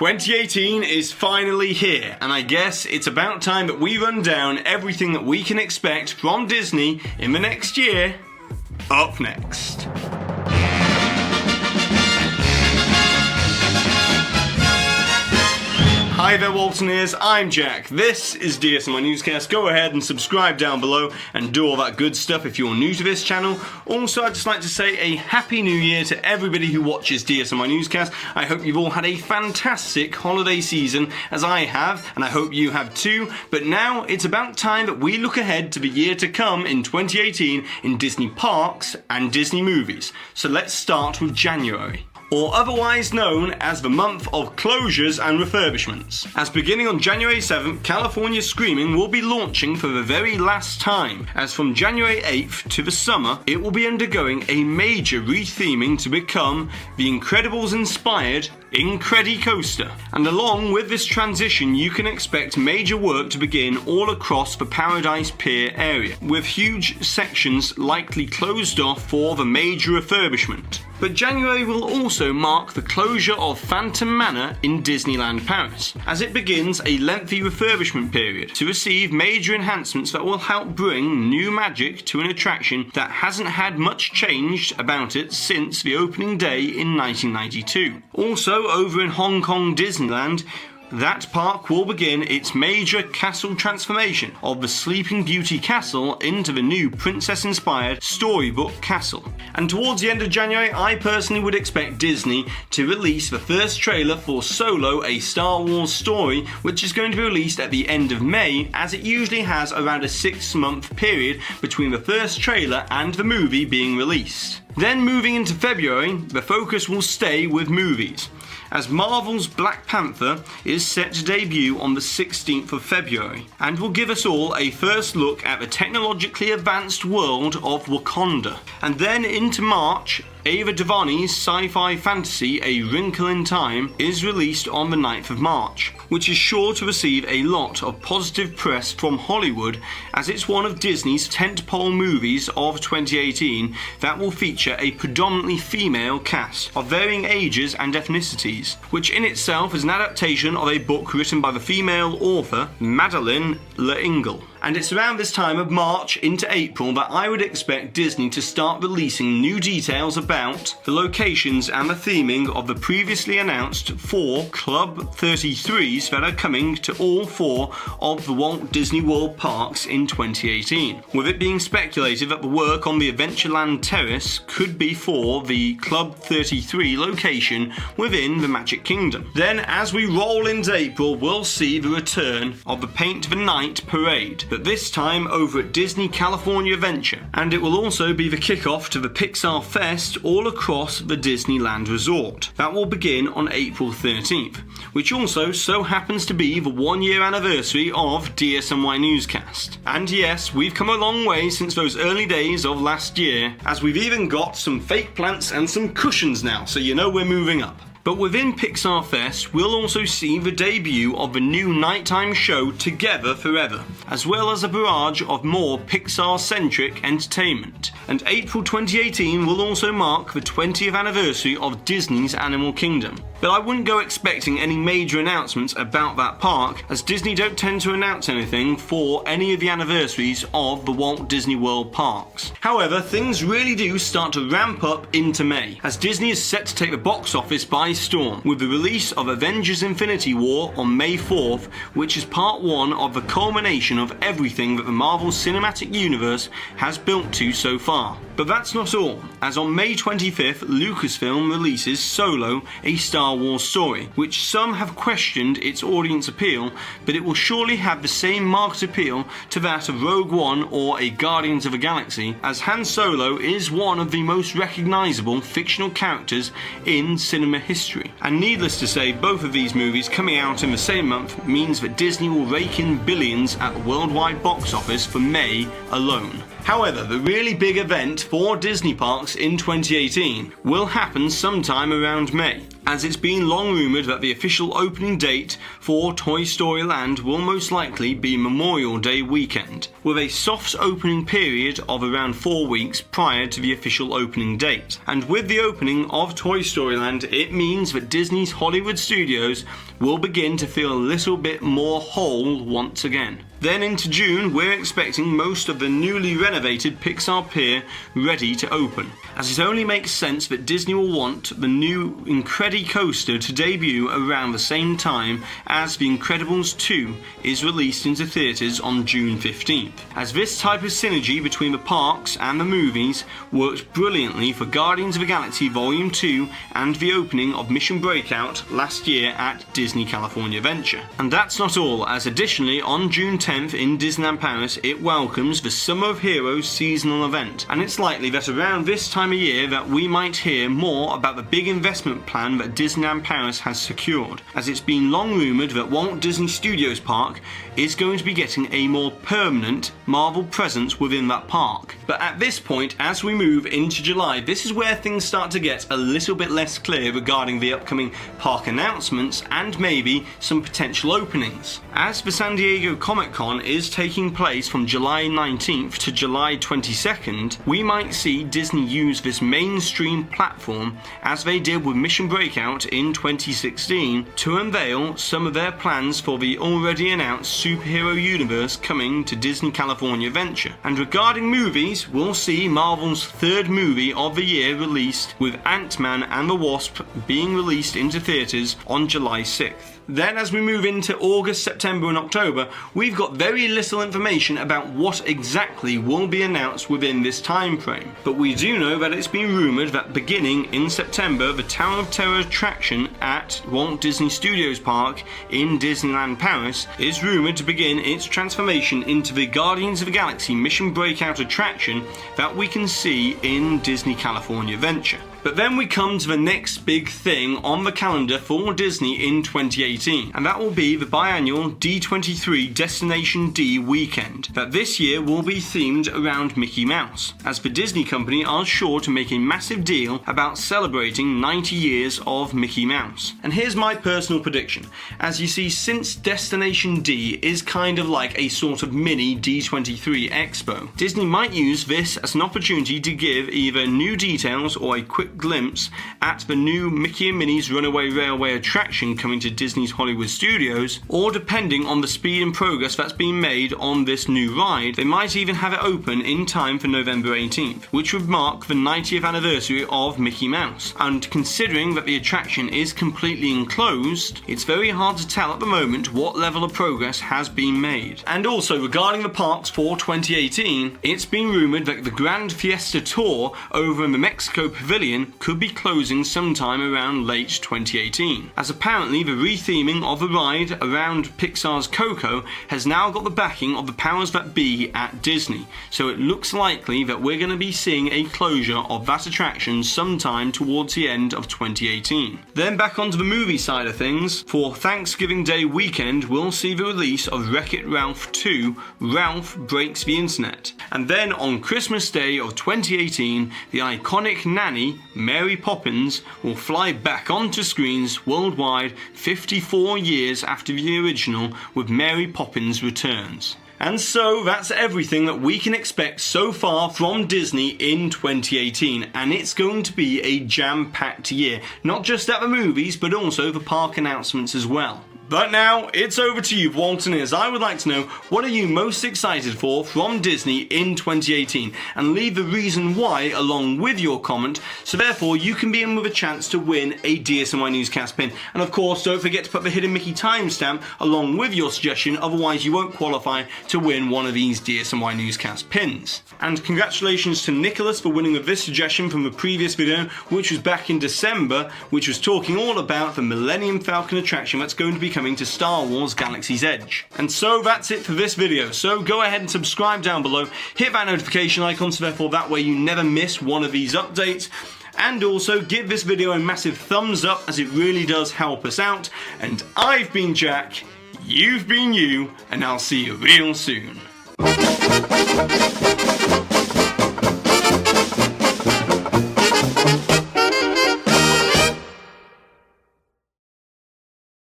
2018 is finally here, and I guess it's about time that we run down everything that we can expect from Disney in the next year. Up next. Hi there, Waltoneers, I'm Jack. This is DSNY Newscast. Go ahead and subscribe down below and do all that good stuff if you're new to this channel. Also, I'd just like to say a Happy New Year to everybody who watches DSNY Newscast. I hope you've all had a fantastic holiday season, as I have, and I hope you have too. But now it's about time that we look ahead to the year to come in 2018 in Disney parks and Disney movies. So let's start with January, or otherwise known as the month of closures and refurbishments. As beginning on January 7th, California Screaming will be launching for the very last time, as from January 8th to the summer, it will be undergoing a major retheming to become the Incredibles-inspired Incredicoaster. And along with this transition, you can expect major work to begin all across the Paradise Pier area, with huge sections likely closed off for the major refurbishment. But January will also mark the closure of Phantom Manor in Disneyland Paris, as it begins a lengthy refurbishment period to receive major enhancements that will help bring new magic to an attraction that hasn't had much changed about it since the opening day in 1992. Also, over in Hong Kong Disneyland, that park will begin its major castle transformation of the Sleeping Beauty Castle into the new princess-inspired Storybook Castle. And towards the end of January, I personally would expect Disney to release the first trailer for Solo, a Star Wars story, which is going to be released at the end of May, as it usually has around a 6-month period between the first trailer and the movie being released. Then moving into February, the focus will stay with movies, as Marvel's Black Panther is set to debut on the 16th of February, and will give us all a first look at the technologically advanced world of Wakanda. And then into March, Ava DuVernay's sci-fi fantasy A Wrinkle in Time is released on the 9th of March, which is sure to receive a lot of positive press from Hollywood, as it's one of Disney's tentpole movies of 2018 that will feature a predominantly female cast of varying ages and ethnicities, which in itself is an adaptation of a book written by the female author Madeleine L'Engle. And it's around this time of March into April that I would expect Disney to start releasing new details about the locations and the theming of the previously announced 4 Club 33s that are coming to all 4 of the Walt Disney World parks in 2018, with it being speculated that the work on the Adventureland Terrace could be for the Club 33 location within the Magic Kingdom. Then, as we roll into April, we'll see the return of the Paint the Night Parade, but this time over at Disney California Adventure, and it will also be the kickoff to the Pixar Fest all across the Disneyland Resort. That will begin on April 13th, which also so happens to be the 1-year anniversary of DSNY Newscast. And yes, we've come a long way since those early days of last year, as we've even got some fake plants and some cushions now, so you know we're moving up. But within Pixar Fest, we'll also see the debut of the new nighttime show Together Forever, as well as a barrage of more Pixar-centric entertainment. And April 2018 will also mark the 20th anniversary of Disney's Animal Kingdom. But I wouldn't go expecting any major announcements about that park, as Disney don't tend to announce anything for any of the anniversaries of the Walt Disney World parks. However, things really do start to ramp up into May, as Disney is set to take the box office by storm, with the release of Avengers Infinity War on May 4th, which is part 1 of the culmination of everything that the Marvel Cinematic Universe has built to so far. But that's not all, as on May 25th, Lucasfilm releases Solo, a Star Wars story, which some have questioned its audience appeal, but it will surely have the same market appeal to that of Rogue One or a Guardians of the Galaxy, as Han Solo is one of the most recognisable fictional characters in cinema history. And needless to say, both of these movies coming out in the same month means that Disney will rake in billions at the worldwide box office for May alone. However, the really big event for Disney parks in 2018 will happen sometime around May, as it's been long rumoured that the official opening date for Toy Story Land will most likely be Memorial Day weekend, with a soft opening period of around 4 weeks prior to the official opening date. And with the opening of Toy Story Land, it means that Disney's Hollywood studios will begin to feel a little bit more whole once again. Then into June, we're expecting most of the newly renovated Pixar Pier ready to open, as it only makes sense that Disney will want the new Incredicoaster to debut around the same time as The Incredibles 2 is released into theatres on June 15th, as this type of synergy between the parks and the movies worked brilliantly for Guardians of the Galaxy Volume 2 and the opening of Mission Breakout last year at Disney California Adventure. And that's not all, as additionally on June 10th in Disneyland Paris, it welcomes the Summer of Heroes seasonal event, and it's likely that around this time of year that we might hear more about the big investment plan that Disneyland Paris has secured, as it's been long rumoured that Walt Disney Studios Park is going to be getting a more permanent Marvel presence within that park. But at this point, as we move into July, this is where things start to get a little bit less clear regarding the upcoming park announcements and maybe some potential openings. As the San Diego Comic-Con is taking place from July 19th to July 22nd, we might see Disney use this mainstream platform, as they did with Mission Breakout in 2016, to unveil some of their plans for the already announced superhero universe coming to Disney California Adventure. And regarding movies, we'll see Marvel's third movie of the year released, with Ant-Man and the Wasp being released into theatres on July 6th. Then as we move into August, September and October, we've got very little information about what exactly will be announced within this time frame. But we do know that it's been rumoured that beginning in September, the Tower of Terror attraction at Walt Disney Studios Park in Disneyland Paris is rumoured to begin its transformation into the Guardians of the Galaxy Mission Breakout attraction that we can see in Disney California Adventure. But then we come to the next big thing on the calendar for Disney in 2018, and that will be the biannual D23 Destination D weekend, that this year will be themed around Mickey Mouse, as the Disney Company are sure to make a massive deal about celebrating 90 years of Mickey Mouse. And here's my personal prediction. As you see, since Destination D is kind of like a sort of mini D23 Expo, Disney might use this as an opportunity to give either new details or a quick glimpse at the new Mickey and Minnie's Runaway Railway attraction coming to Disney's Hollywood Studios, or depending on the speed and progress that's been made on this new ride, they might even have it open in time for November 18th, which would mark the 90th anniversary of Mickey Mouse. And considering that the attraction is completely enclosed, it's very hard to tell at the moment what level of progress has been made. And also regarding the parks for 2018, it's been rumoured that the Grand Fiesta Tour over in the Mexico Pavilion could be closing sometime around late 2018, as apparently the retheming of the ride around Pixar's Coco has now got the backing of the powers that be at Disney, so it looks likely that we're going to be seeing a closure of that attraction sometime towards the end of 2018. Then back onto the movie side of things, for Thanksgiving Day weekend we'll see the release of Wreck-It Ralph 2, Ralph Breaks the Internet, and then on Christmas Day of 2018 the iconic nanny Mary Poppins will fly back onto screens worldwide 54 years after the original, with Mary Poppins Returns. And so that's everything that we can expect so far from Disney in 2018, and it's going to be a jam-packed year, not just at the movies but also the park announcements as well. But now, it's over to you, Walton, as I would like to know, what are you most excited for from Disney in 2018? And leave the reason why along with your comment, so therefore you can be in with a chance to win a DSNY Newscast pin. And of course, don't forget to put the Hidden Mickey timestamp along with your suggestion, otherwise you won't qualify to win one of these DSNY Newscast pins. And congratulations to Nicholas for winning with this suggestion from the previous video, which was back in December, which was talking all about the Millennium Falcon attraction that's going to be coming to Star Wars Galaxy's Edge. And so that's it for this video, so go ahead and subscribe down below, hit that notification icon so therefore that way you never miss one of these updates, and also give this video a massive thumbs up as it really does help us out. And I've been Jack, you've been you, and I'll see you real soon.